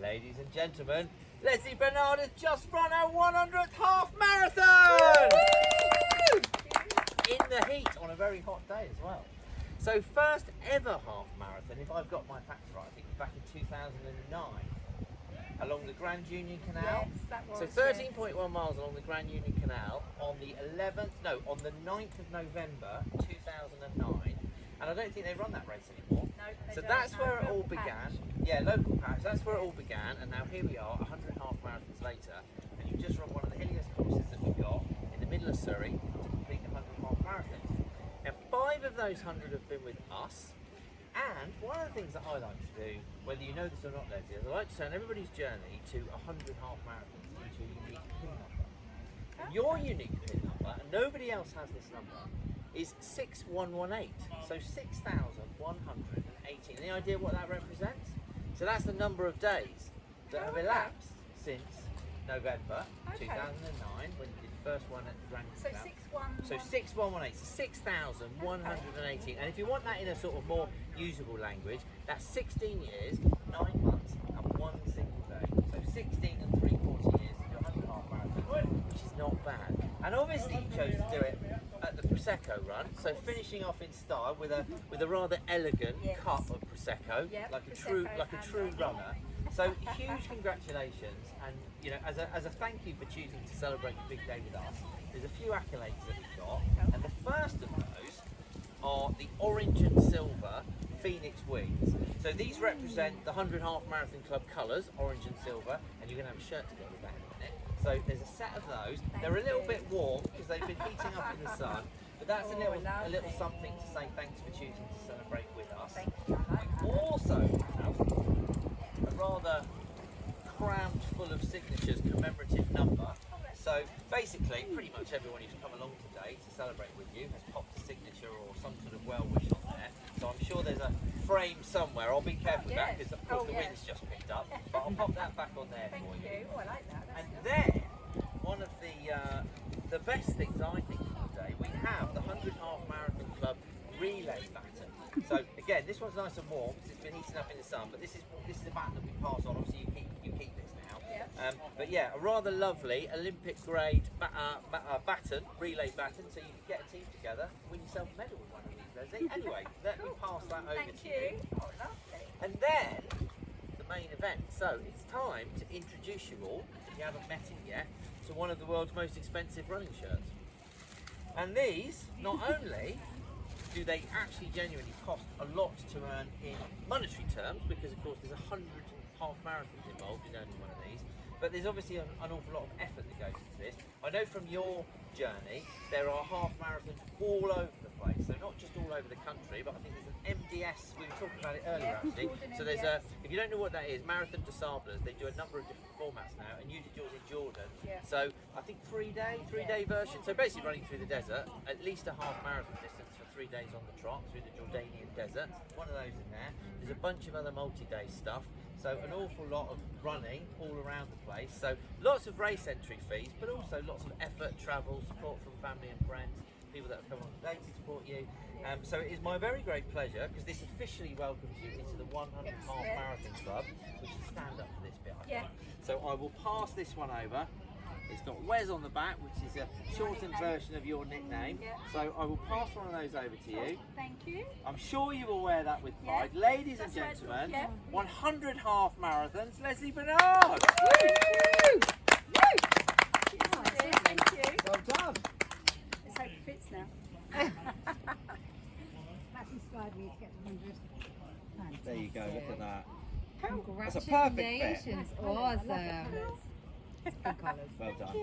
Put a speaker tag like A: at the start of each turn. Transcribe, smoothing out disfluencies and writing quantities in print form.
A: Ladies and gentlemen, Lesley Barnard has just run her 100th half marathon! In the heat on a very hot day as well. So first ever half marathon, if I've got my facts right, I think it was back in 2009, along the Grand Union Canal.
B: Yes, that was.
A: So 13.1 miles along the Grand Union Canal on the 9th of November 2009. And I don't think they run that race anymore.
B: No, they
A: so
B: don't.
A: that's where it all
B: Local
A: began.
B: patch.
A: Yeah, local patch. That's where it all began. And now here we are, 100 half marathons later. And you've just run one of the hilliest courses that we've got in the middle of Surrey to complete the 100 half marathons. Now 5 of those 100 have been with us. And one of the things that I like to do, whether you know this or not, Lesley, is I like to turn everybody's journey to 100 half marathons into a unique pin number. And your unique pin number, and nobody else has this number, is 6118. So 6,118. Any idea what that represents? So that's the number of days that have elapsed since November 2009, when you did the first one at the Grand Canal. So 6118, so 6,118. And if you want that in a sort of more usable language, that's 16 years, 9 months, and 1 single day. So 16 and 3/4 years to do 100 half marathon, which is not bad. And obviously you chose to do it at the Prosecco run, so finishing off in style with a rather elegant cup of Prosecco, like a true runner. So huge congratulations, and you know, as a thank you for choosing to celebrate the big day with us, there's a few accolades that we've got, and the first of those are the orange and silver Phoenix wings. So these represent the 100 Half Marathon Club colours, orange and silver, and you're going to have a shirt to go with that in a minute. So there's a set of those. They're a little bit warm because they've been heating up in the sun, but that's a little something to say thanks for choosing to celebrate with us. We also have a rather crammed full of signatures commemorative number. So basically, pretty much everyone who's come along today to celebrate with you has popped a signature or some sort of well wish on there. So I'm sure there's a frame somewhere. I'll be careful with that because of course the wind's just picked up. But I'll pop that back on there for you.
B: Oh, I like that.
A: And then one of the best things I think of the day, we have the 100 Half Marathon Club relay baton. So again, this one's nice and warm because it's been heating up in the sun. But this is a baton that we pass on. Obviously, you keep this now. But yeah, a rather lovely Olympic grade baton, relay baton. So you can get a team together, win yourself a medal with one of these, Lesley. Anyway, let me pass that over to you.
B: Oh, lovely.
A: And then the main event. So it's time to introduce you all, if you haven't met it yet, to one of the world's most expensive running shirts. And these, not only do they actually genuinely cost a lot to earn in monetary terms, because of course there's 100 half marathons involved in earning one of these, but there's obviously an awful lot of effort that goes into this. I know from your journey there are half marathons all over the place, so not just all over the country, but I think there's an MDS, we were talking about it earlier actually, so there's if you don't know what that is, Marathon des Sables, they do a number of different formats now, and you did yours in Jordan, so I think three-day version, so basically running through the desert, at least a half marathon distance for 3 days on the trot through the Jordanian desert, one of those in there. There's a bunch of other multi-day stuff, so an awful lot of running all around the place, so lots of race entry fees, but also lots of effort, travel, support from family and friends, people that have come on today to support you. So it is my very great pleasure, because this officially welcomes you into the 100 Half Marathon Club, which is stand up for this bit, I think. So I will pass this one over. It's got Wes on the back, which is a shortened version of your nickname. So I will pass one of those over to you.
B: Thank you.
A: I'm sure you will wear that with pride. Ladies and gentlemen, 100 half marathons, Lesley Barnard!
B: Thank you.
A: Well done.
B: Let's hope it fits now.
C: That's inspired me to get to 100. Fantastic.
A: There you go, look at that.
C: Congratulations.
A: That's a perfect fit.
C: Awesome. Good colours.
A: Well done.